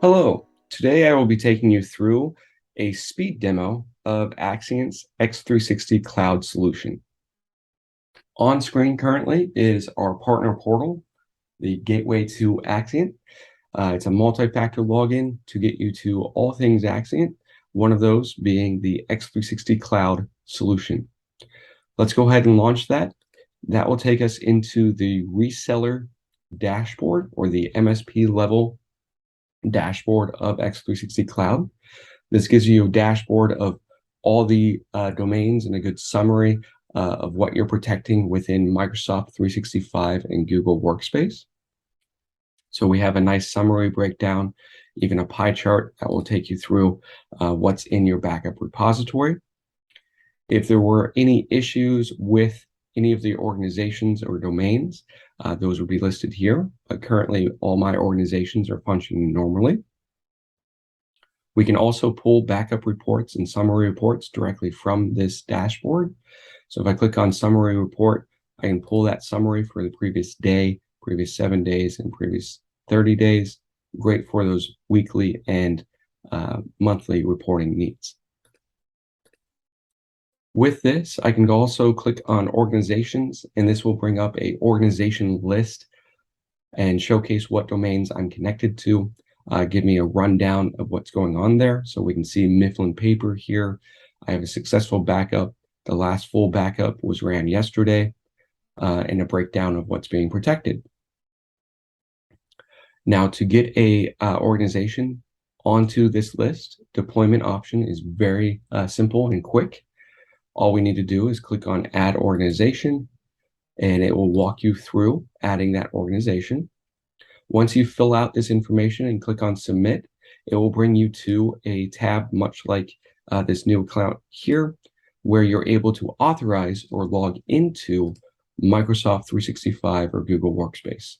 Hello, today I will be taking you through a speed demo of Axcient's x360 Cloud solution. On screen currently is our partner portal, the gateway to Axcient. It's a multi-factor login to get you to all things Axcient, one of those being the x360 Cloud solution. Let's go ahead and launch that. That will take us into the reseller dashboard or the MSP level dashboard of x360 Cloud. This gives you a dashboard of all the domains and a good summary of what you're protecting within Microsoft 365 and Google Workspace. So we have a nice summary breakdown, even a pie chart that will take you through what's in your backup repository. If there were any issues with any of the organizations or domains, those would be listed here. But currently, all my organizations are functioning normally. We can also pull backup reports and summary reports directly from this dashboard. So if I click on summary report, I can pull that summary for the previous day, previous 7 days, and previous 30 days. Great for those weekly and monthly reporting needs. With this, I can also click on organizations, and this will bring up an organization list and showcase what domains I'm connected to. Give me a rundown of what's going on there. So we can see Mifflin Paper here. I have a successful backup. The last full backup was ran yesterday, and a breakdown of what's being protected. Now, to get a organization onto this list, deployment option is very simple and quick. All we need to do is click on Add Organization, and it will walk you through adding that organization. Once you fill out this information and click on Submit, it will bring you to a tab much like this new account here, where you're able to authorize or log into Microsoft 365 or Google Workspace.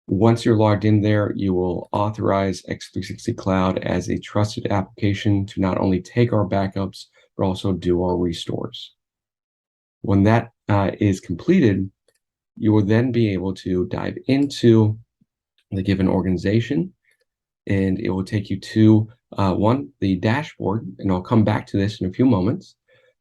Once you're logged in there, you will authorize x360 Cloud as a trusted application to not only take our backups, but also do our restores. When that is completed, you will then be able to dive into the given organization, and it will take you to one, the dashboard, and I'll come back to this in a few moments,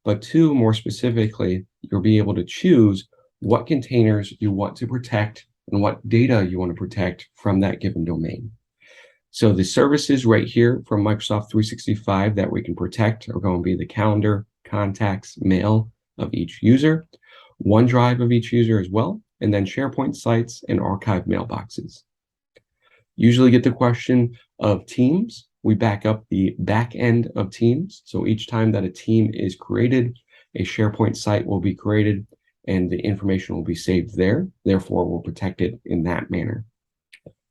but two, more specifically, you'll be able to choose what containers you want to protect and what data you want to protect from that given domain. So the services right here from Microsoft 365 that we can protect are going to be the calendar, contacts, mail of each user, OneDrive of each user as well, and then SharePoint sites and archive mailboxes. Usually get the question of Teams. We back up the back end of Teams. So each time that a team is created, a SharePoint site will be created and the information will be saved there. Therefore, we'll protect it in that manner.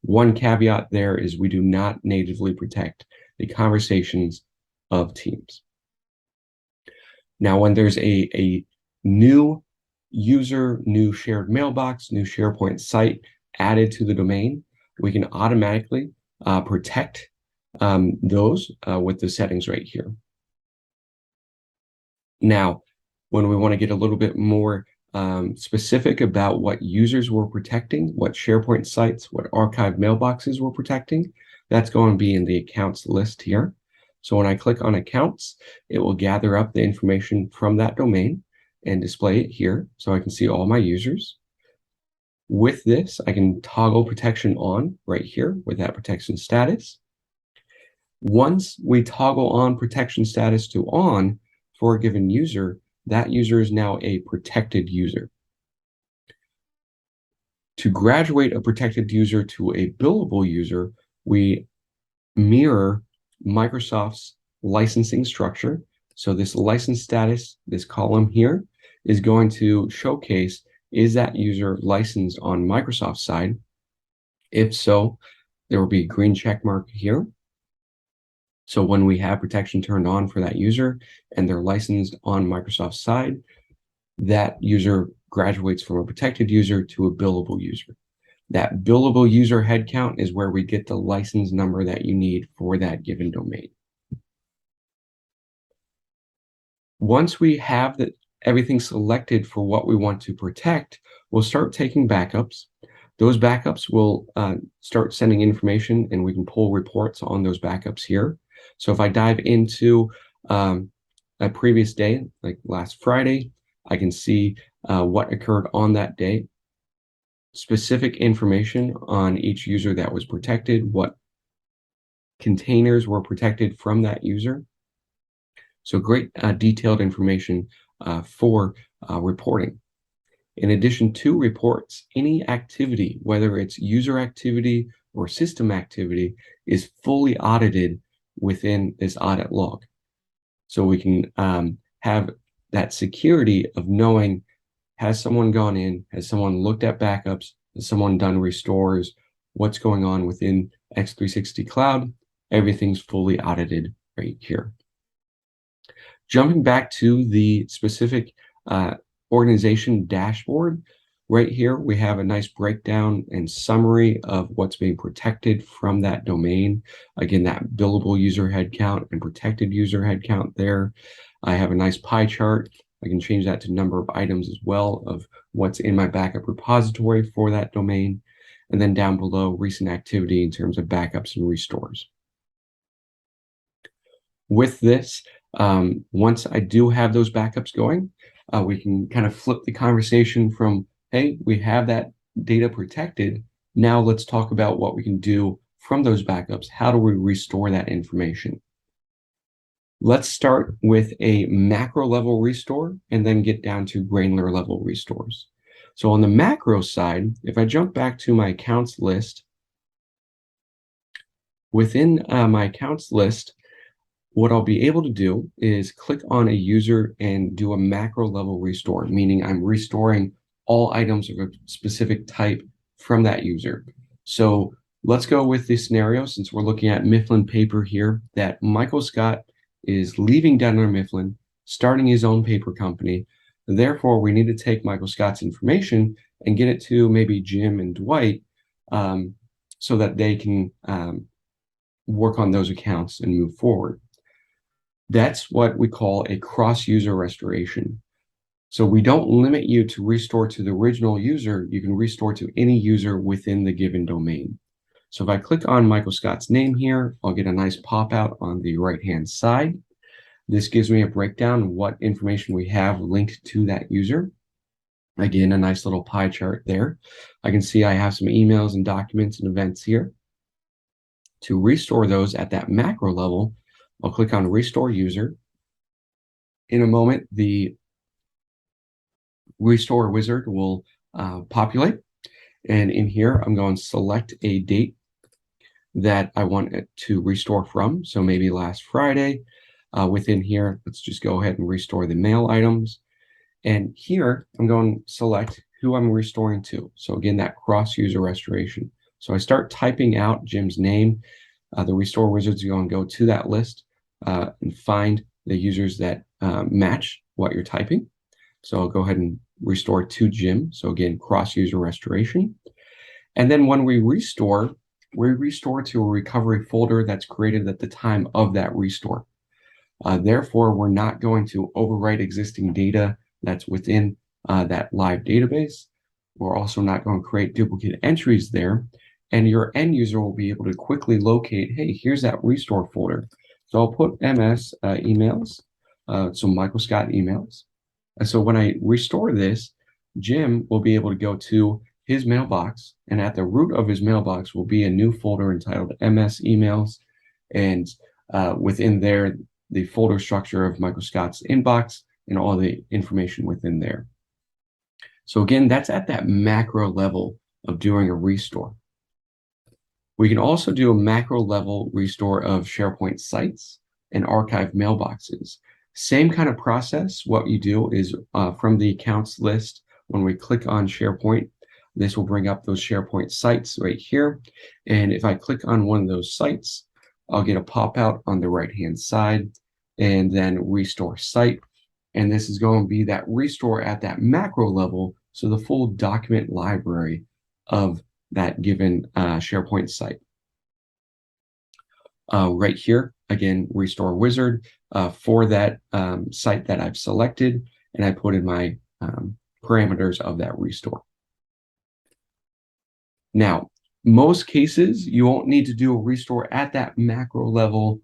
One caveat there is we do not natively protect the conversations of Teams. Now, when there's a new user, new shared mailbox, new SharePoint site added to the domain, we can automatically protect those with the settings right here. Now, when we want to get a little bit more specific about what users we're protecting, what SharePoint sites, what archive mailboxes we're protecting, that's going to be in the accounts list here. So when I click on accounts, it will gather up the information from that domain and display it here so I can see all my users. With this, I can toggle protection on right here with that protection status. Once we toggle on protection status to on for a given user, that user is now a protected user. To graduate a protected user to a billable user, we mirror Microsoft's licensing structure. So this license status, this column here, is going to showcase, is that user licensed on Microsoft's side? If so, there will be a green check mark here. So when we have protection turned on for that user and they're licensed on Microsoft's side, that user graduates from a protected user to a billable user. That billable user headcount is where we get the license number that you need for that given domain. Once we have everything selected for what we want to protect, we'll start taking backups. Those backups will start sending information, and we can pull reports on those backups here. So if I dive into a previous day, like last Friday, I can see what occurred on that day, specific information on each user that was protected, what containers were protected from that user. So great detailed information for reporting. In addition to reports, any activity, whether it's user activity or system activity, is fully audited within this audit log. So we can have that security of knowing, has someone gone in, has someone looked at backups, has someone done restores, what's going on within X360 Cloud, everything's fully audited right here. Jumping back to the specific organization dashboard, right here we have a nice breakdown and summary of what's being protected from that domain. Again, that billable user headcount and protected user headcount there. I have a nice pie chart. I can change that to number of items as well of what's in my backup repository for that domain. And then down below, recent activity in terms of backups and restores. With this, once I do have those backups going, we can kind of flip the conversation from, hey, we have that data protected. Now let's talk about what we can do from those backups. How do we restore that information? Let's start with a macro level restore and then get down to granular level restores. So on the macro side, if I jump back to my accounts list, within my accounts list, what I'll be able to do is click on a user and do a macro level restore, meaning I'm restoring all items of a specific type from that user. So let's go with this scenario, since we're looking at Mifflin paper here, that Michael Scott is leaving Dunder Mifflin, starting his own paper company. Therefore, we need to take Michael Scott's information and get it to maybe Jim and Dwight so that they can work on those accounts and move forward. That's what we call a cross-user restoration. So we don't limit you to restore to the original user. You can restore to any user within the given domain. So if I click on Michael Scott's name here, I'll get a nice pop-out on the right-hand side. This gives me a breakdown of what information we have linked to that user. Again, a nice little pie chart there. I can see I have some emails and documents and events here. To restore those at that macro level, I'll click on Restore User. In a moment, the Restore Wizard will populate. And in here, I'm going to select a date that I want it to restore from. So maybe last Friday. Within here, let's just go ahead and restore the mail items. And here, I'm going to select who I'm restoring to. So again, that cross-user restoration. So I start typing out Jim's name. The Restore Wizard's going to go to that list and find the users that match what you're typing. So I'll go ahead and restore to Jim. So again, cross-user restoration. And then when we restore to a recovery folder that's created at the time of that restore. Therefore, we're not going to overwrite existing data that's within that live database. We're also not going to create duplicate entries there. And your end user will be able to quickly locate, hey, here's that restore folder. So I'll put MS emails, so Michael Scott emails. And so when I restore this, Jim will be able to go to his mailbox, and at the root of his mailbox will be a new folder entitled MS emails. And within there, the folder structure of Michael Scott's inbox and all the information within there. So again, that's at that macro level of doing a restore. We can also do a macro level restore of SharePoint sites and archive mailboxes. Same kind of process. What you do is from the accounts list, when we click on SharePoint, this will bring up those SharePoint sites right here. And if I click on one of those sites, I'll get a pop-out on the right-hand side and then restore site. And this is going to be that restore at that macro level, so the full document library of that given SharePoint site. Right here, again, Restore Wizard for that site that I've selected, and I put in my parameters of that restore. Now, most cases, you won't need to do a restore at that macro level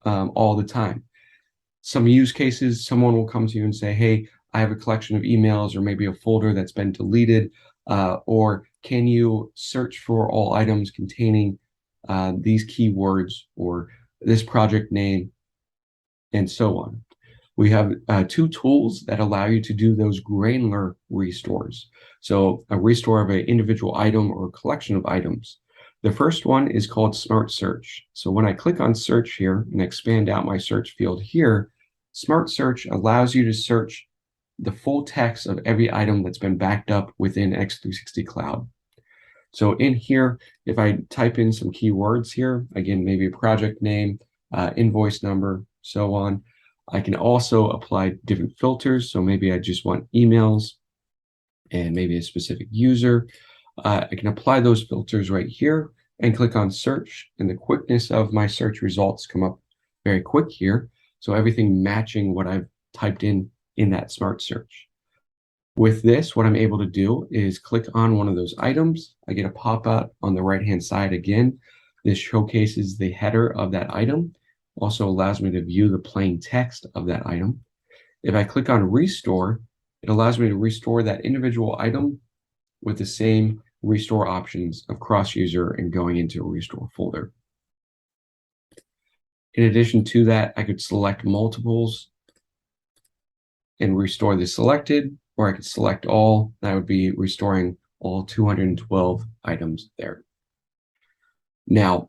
all the time. Some use cases, someone will come to you and say, hey, I have a collection of emails or maybe a folder that's been deleted, or can you search for all items containing these keywords or this project name, and so on. We have two tools that allow you to do those granular restores. So a restore of an individual item or a collection of items. The first one is called Smart Search. So when I click on search here and expand out my search field here, Smart Search allows you to search the full text of every item that's been backed up within X360 Cloud. So in here, if I type in some keywords here, again, maybe a project name, invoice number, so on, I can also apply different filters. So maybe I just want emails and maybe a specific user. I can apply those filters right here and click on search, and the quickness of my search results come up very quick here. So everything matching what I've typed in that smart search. With this, what I'm able to do is click on one of those items. I get a pop-up on the right-hand side again. This showcases the header of that item. Also allows me to view the plain text of that item. If I click on restore, it allows me to restore that individual item with the same restore options of cross-user and going into a restore folder. In addition to that, I could select multiples and restore the selected, or I could select all. That would be restoring all 212 items there. Now,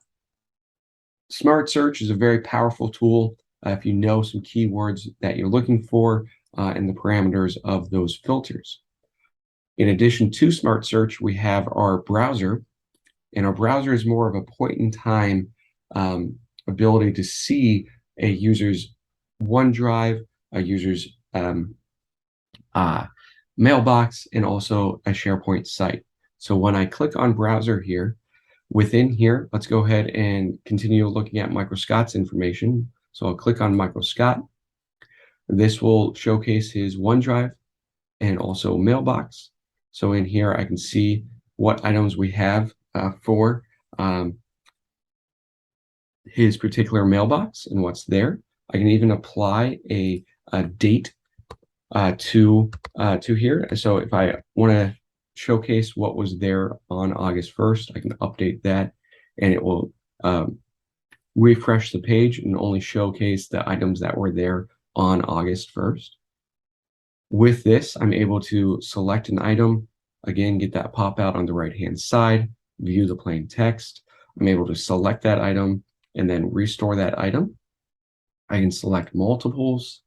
Smart Search is a very powerful tool if you know some keywords that you're looking for and the parameters of those filters. In addition to Smart Search, we have our browser, and our browser is more of a point-in-time ability to see a user's OneDrive, a user's mailbox, and also a SharePoint site. So when I click on browser here, within here, let's go ahead and continue looking at Michael Scott's information. So I'll click on Michael Scott. This will showcase his OneDrive and also mailbox. So in here, I can see what items we have for his particular mailbox and what's there. I can even apply a date to here. So if I want to showcase what was there on August 1st, I can update that, and it will refresh the page and only showcase the items that were there on August 1st. With this, I'm able to select an item, again, get that pop out on the right-hand side, view the plain text. I'm able to select that item and then restore that item. I can select multiples.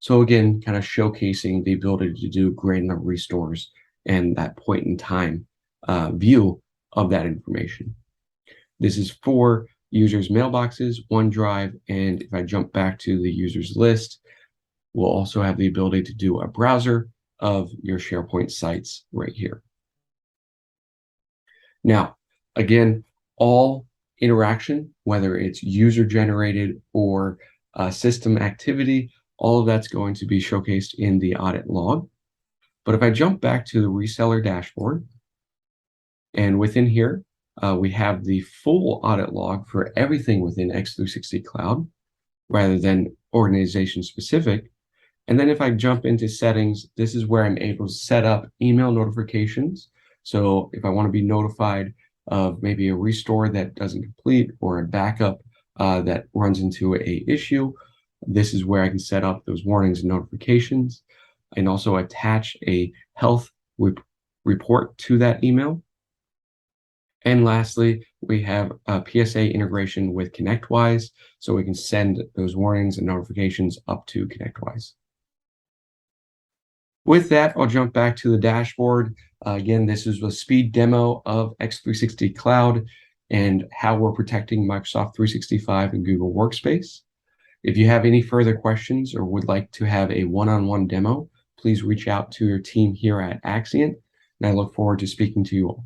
So again, kind of showcasing the ability to do granular restores and that point in time view of that information. This is for users' mailboxes, OneDrive, and if I jump back to the users list, we'll also have the ability to do a browser of your SharePoint sites right here. Now, again, all interaction, whether it's user-generated or system activity, all of that's going to be showcased in the audit log. But if I jump back to the reseller dashboard, and within here, we have the full audit log for everything within X360 Cloud, rather than organization specific. And then if I jump into settings, this is where I'm able to set up email notifications. So if I want to be notified of maybe a restore that doesn't complete or a backup that runs into a issue, this is where I can set up those warnings and notifications, and also attach a health report to that email. And lastly, we have a PSA integration with ConnectWise, so we can send those warnings and notifications up to ConnectWise. With that, I'll jump back to the dashboard. Again, this is a speed demo of X360 Cloud and how we're protecting Microsoft 365 and Google Workspace. If you have any further questions or would like to have a one-on-one demo, please reach out to your team here at Axcient, and I look forward to speaking to you all.